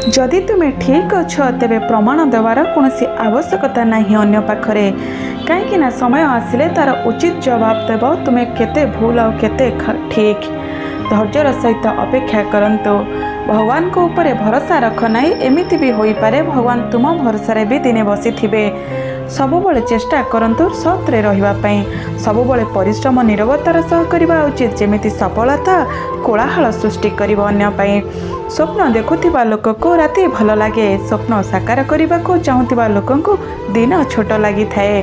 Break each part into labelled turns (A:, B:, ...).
A: जदि तुम्हें ठीक अच्छ तेरे प्रमाण देवार कौन आवश्यकता नहीं अन्य पाखरे कहीं समय आसिले तार उचित जवाब देव तुम्हें केते भूल आ केते ठीक। धैर्यर सहित अपेक्षा करंतु भगवान को ऊपर भरोसा रख नहीं एमिति भी होई पारे भगवान तुम भरोसा भी दिने बसी थिबे। सबुबले चेष्टा करंतु सत्रे रहिबा पई सबुबले परिश्रम निरवतार सह करबा उचित जेमिति सफलता कोलाहल सृष्टि करिब अन्य पई। स्वप्न देखुथिबा लोक को राति भल लागे स्वप्न साकार करने को चाहूथिबा लोक को दिन छोट लगी थाए।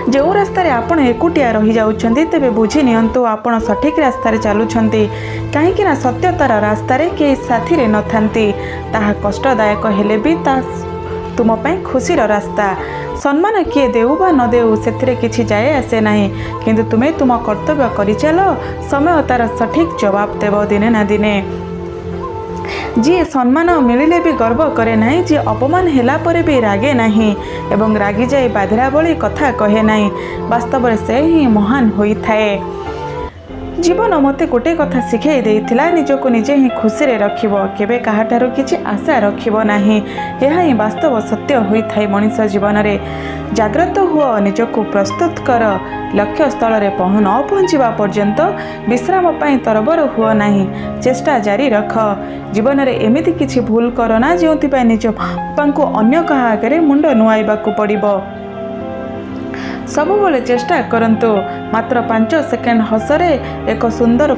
A: जो रास्तार आपण एकुटिया रही जाउछंती तेबे बुझी नियंतु आपण सठिक रास्तार चलुछंती कहीं सत्यतार रास्तार के साथी रे नथांती ताहा कष्टदायक हेले भी ता तुम पई खुशीर रास्ता। सम्मान किए देउ बा न देउ सेथिरे किछि जाए आसे नाही किंतु तुमे तुम कर्तव्य करि चलो समय तार सठिक जवाब देव दिने ना दिने। जी सम्मान मिलिले भी गर्व करे नहीं जी अपमान हेला परे भी रागे नहीं एवं रागी जाए बाधिरा भली कथा कहे नहीं वास्तव से ही महान होई थाए। जीवन मते गोटे कथा शिखई देइथिला निजको निजे ही खुशी रे रखिब केबे काहाठारो किछि आशा रखिब नाही यह ही वास्तव सत्य होई थाए। मनुष्य जीवन रे जाग्रत हुओ निजको प्रस्तुत कर लक्ष्य स्थल रे न पहुँचवा पर्यंत विश्राम पाई तरबर हुओ नाही चेष्टा जारी रख। जीवन रे एमिति किछि भूल करना जोंथिबा निज पांको अन्य कहा आगे मुंड नुआइबाकू पड़िबो। सबुबले चेष्टा करंतु मात्र 5 सेकेंड हसरे एक सुंदर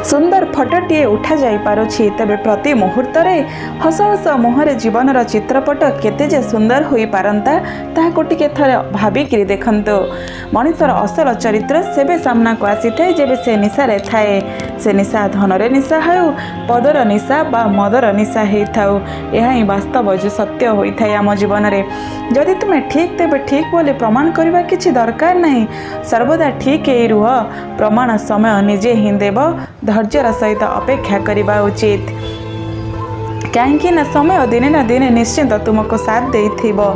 A: सुंदर फटोटीए उठा जाई पारुछि तबे प्रति मुहूर्त रे हस हस मुहरे जीवनर चित्रपट केते जे सुंदर होई पारंता ताहा कोटिके थरे भाबिकिरि देखंतु। मनुष्यर असल चरित्र सेबे सामना को आसी थाए जेबे से निशा रे थाए से निशा धनरे निशा हेउ पदर निशा बा मदर निशा हेइ थाउ एहा ही वास्तव जो सत्य होई थाए आम जीवन रे। जदि तुमे ठीक तेबे ठीक बोली प्रमाण करबा किछि दरकार नहीं सर्वदा ठीक ही रुह प्रमाण समय निजे ही देव धैर्यर सहित अपेक्षा करबा उचित कहीं ना समय दिने ना दिने निश्चिंत तुमको साथ देइथिबो।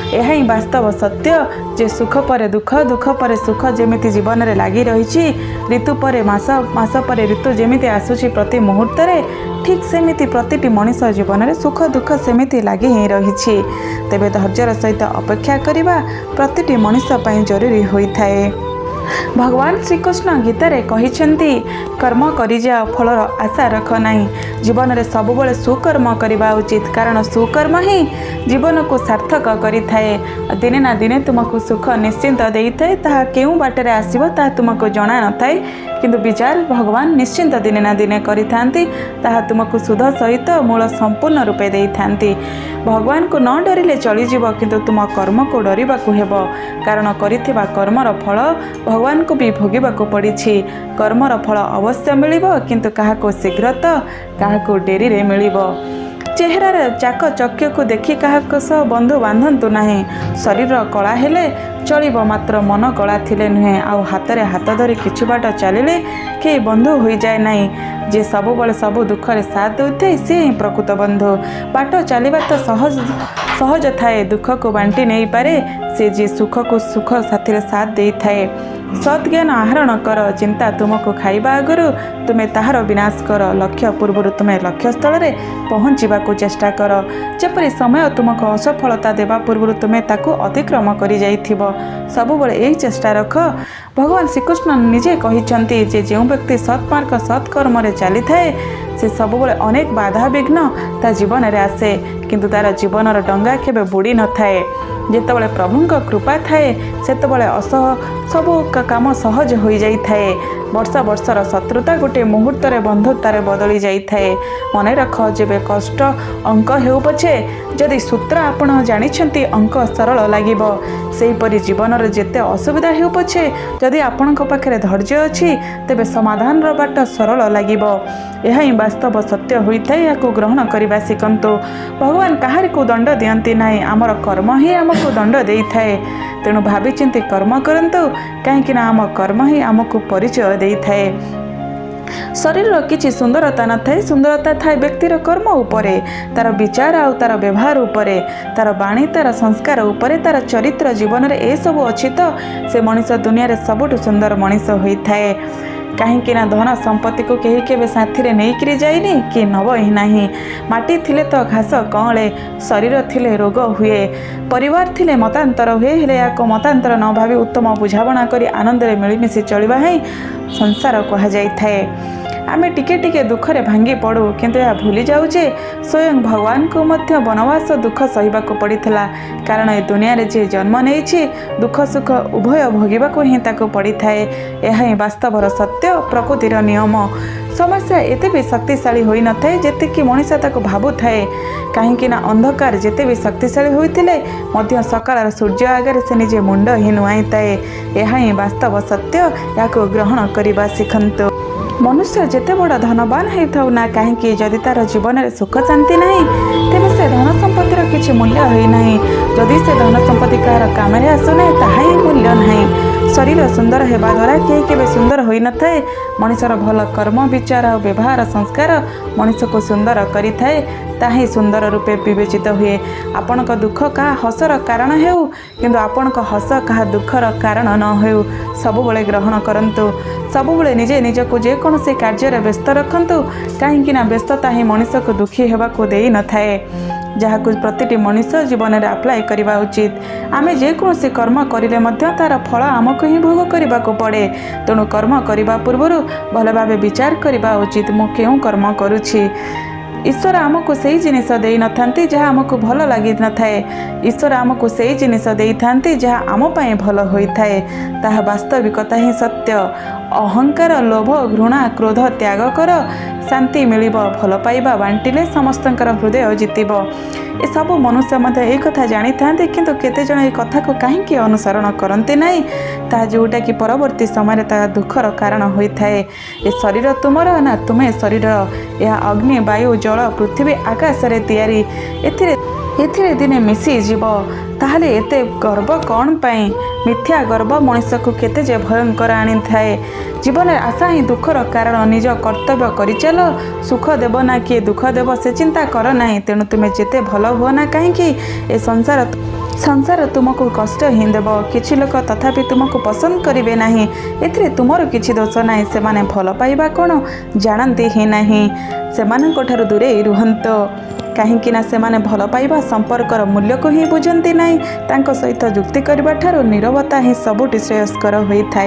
A: यह ही वास्तव सत्य जे सुख पर दुख दुख पर सुख जेमिति जीवन रे लागी रही ऋतु पर मास मास पर ऋतु जेमिति आसुची प्रति मुहूर्त रे ठीक सेमिति प्रतिटी मनुष्य जीवन रे सुख दुख सेमिति लागी ही रही तेबे धैर्यर सहित अपेक्षा करबा प्रतिटी मनुष्य पई जरूरी होई थाए। भगवान श्रीकृष्ण गीतारे कहिछंती कर्म करि जा फलर आशा रख नहीं जीवन रे सबुबले सुकर्म करबा उचित कारण सुकर्म ही जीवन को सार्थक करि थाए। दिने ना दिने तुमको सुख निश्चिंत देई थाए ताहा केउ बाटरे आसीबो ता तुमको जणा न थाए किंतु विचार भगवान निश्चिंत दिने ना दिने करि थांती ताहा तुमको सुध सहित मूल संपूर्ण रूपे देई थांती। भगवान को न डरिले चली जीव किंतु तुम कर्म को डरिबाकू हेबो कारण करिथिबा कर्मर फल भगवान को भी भोगिबाकू पड़िछि। कर्मर फल अवश्य मिलिबो किंतु काहाको शीघ्र तो काहाको डेरी रे मिलिबो। चेहरार चाक चक्य को देखि काहाको सह बंधु बांधंतु नाही शरीर कला हेले चलिबो मात्र मन कला थिले नुहे आउ हाथ रे हाथ धरी किछु बाट चलिले के बंधु होई जाए नाही जे सबु बळे सबु दुख रे साथ देउथे से ही प्रकृत बंधु। बाट चलिबा तो सहज सहज थाए दुख को बांटी नहीं पारे से जे सुख को सुख साथी रे साथ देई थाए। सद्ज्ञान आहरण कर चिंता तुमको खाइबा आगरु तुमे ताहार विनाश कर लक्ष्य पूर्व तुमे लक्ष्य स्थल रे पहुँचवा को चेष्टा कर जपरि समय तुमको असफलता देवा पूर्व तुमे ताकू अतिक्रम करि जाइथिबो। सबुबले एही चेष्टा रख। भगवान श्रीकृष्ण निजे कहिछंती जे जो व्यक्ति सत्मार्ग सत्कर्म रे चली थाए से सबुबले अनेक बाधा विघ्न ता जीवन रे आसे किंतु तार जीवनर डंगा केबे बुड़ी न थाए। जेतेबेले प्रभुंक कृपा थाए सेतेबेले सबु काम सहज हो जाई थाए। वर्ष वर्षर शत्रुता गोटे मुहूर्त रे बंधुतार बदली जाई थाए। मन रख जेबे कष्ट अंक हेउ पछे जदि सूत्र आपण जानिछंती अंक सरल लागिबो सेहीपरि जीवनर जेते असुविधा हेउ पछे जदि आपणक पाखरे धैर्य अछि तेबे समाधान र बाट सरल लागिबो। यह ही वास्तव सत्य होई थाए याकू ग्रहण करिबा सिकंतु। भगवान काहारी को दंड दियंती नाही आमर कर्म ही आमको दंड देई थाए तेणु भावी चिंती कर्म करंतु कहीं आम कर्म ही आमको परिचय देई थाए। शरीर किछि सुंदरता न थाए सुंदरता थाए व्यक्तिर कर्म उपरे तार विचार आ तार व्यवहार उपरे तार बाणी तार संस्कार उपरे तार चरित्र जीवन रे ए सब अछि तो से मनुष्य दुनिया रे सबुठ सुंदर मनुष्य होई थाए। कहीं धन संपत्ति को कहीं के साथी नहीं जाइनी कि नब ही नहीं। माटी थिले तो घास कले, शरीर थिले रोग हुए, परिवार थिले मतांतर हुए, हेले या मतांतर न भावी उत्तम बुझाणा कर आनंद मिलमिशि चलवा ही संसार कह जाए। आमे टिके टिके दुखरे भांगी पड़ू किंतु यह भूली जाऊे स्वयं भगवान को मध्य बनवास दुख सहिबा को पड़िथिला। कारण ए दुनिया रे जे जन्म नेछि दुख सुख उभय भोगिबा को ही ताको पड़िथाए। यह ही वास्तवर सत्य, प्रकृतिर नियम। समस्या एते भी शक्तिशाली होई न थाए जेते कि मनुष्य ताको भाबु थाए। कहीं अंधकार जेते भी शक्तिशाली होइथिले मध्य सकाळर सूर्य आगे से निजे मुंड ही नुआई थाए। यह ही वास्तव सत्य, याको ग्रहण करबा सिखंतु। मनुष्य जेते बड़ धनवान होता ना कहीं जदि तार जीवन में सुख शांति ना तेज से धन संपत्तिर किसी मूल्य होना। जदि से धन संपत्ति कहार काम आसुना ताहा ही मूल्य ना। शरीर सुंदर होगा द्वारा कहीं के सुंदर हो न थाए। मनुष्यर भल कर्म विचार और व्यवहार संस्कार मनुष्य को सुंदर करिथाए, ताही सुंदर रूपे विवेचित हुए। आपण दुख क्या हसर कारण हेउ किंतु आपण हस क्या दुखर कारण न हो। सबुबले ग्रहण करंतु, सबुबले निजे निजको जेकोसी कार्य व्यस्त रखंतु। कहीं व्यस्तता ही मनुष्य को दुखी होगा दे न थाए, जहाँ प्रतिटी मनुष्य जीवन में अप्लाई करने उचित। आमे जेकोसी कर्म करिले मध्य तार फल आमको ही भोग करने को पड़े। तेणु कर्म करने पूर्व भल भाव विचार करने उचित, मु क्यों कर्म करुछि। ईश्वर आमको सही जिनिस दे न थांती जहाँ आमको भल लगी न थाए। ईश्वर आमको सही जिनिस दे थांती जहाँ आम पाए भल होइथाए। ताहा वास्तविकता ही सत्य। अहंकार, लोभ, घृणा, क्रोध त्याग कर, शांति मिलिब। भल पाइबा बांटिले समस्तंकर हृदय जितिब। ए सब मनुष्य मध्य एक कथा जानी थांते किंतु केते जण ए कथा को काहेकि अनुसरण करते नहीं, ता जोटा कि परवर्ती समय ता दुखर कारण होइथाए। ए शरीर तुमर ना तुमे शरीर। यह अग्नि, वायु, जल, पृथ्वी, आकाश रे तैयारी। एथिरे दिने मिसी जीव। ताहले एते गर्व कौन पाई? मिथ्या गर्व मनुष्य को केते जे भयंकर आनी थाए। जीवन आशा ही दुखर कारण। निज कर्तव्य करि चल, सुख देव ना किए दुख देव से चिंता कर नहीं। तेणु तुम्हें जेते भल हुआ ना कहीं ए संसार तुमको कष्ट ही देव। किछि लोक तथापि तुमको पसंद करिवे नहीं। एथिरे तुमर किछि दोष नहीं। से माने भल पाइबा कौन जानते ही नहीं। सेमानंको ठारु दूरे रुहंतो। कहीं से माने भल पाइबा संपर्कर मूल्य को ही बुझंती नहीं। तांको सहित जुक्ति करबा ठारु नीरवता ही सबुठी श्रेयस्कर होइथाए।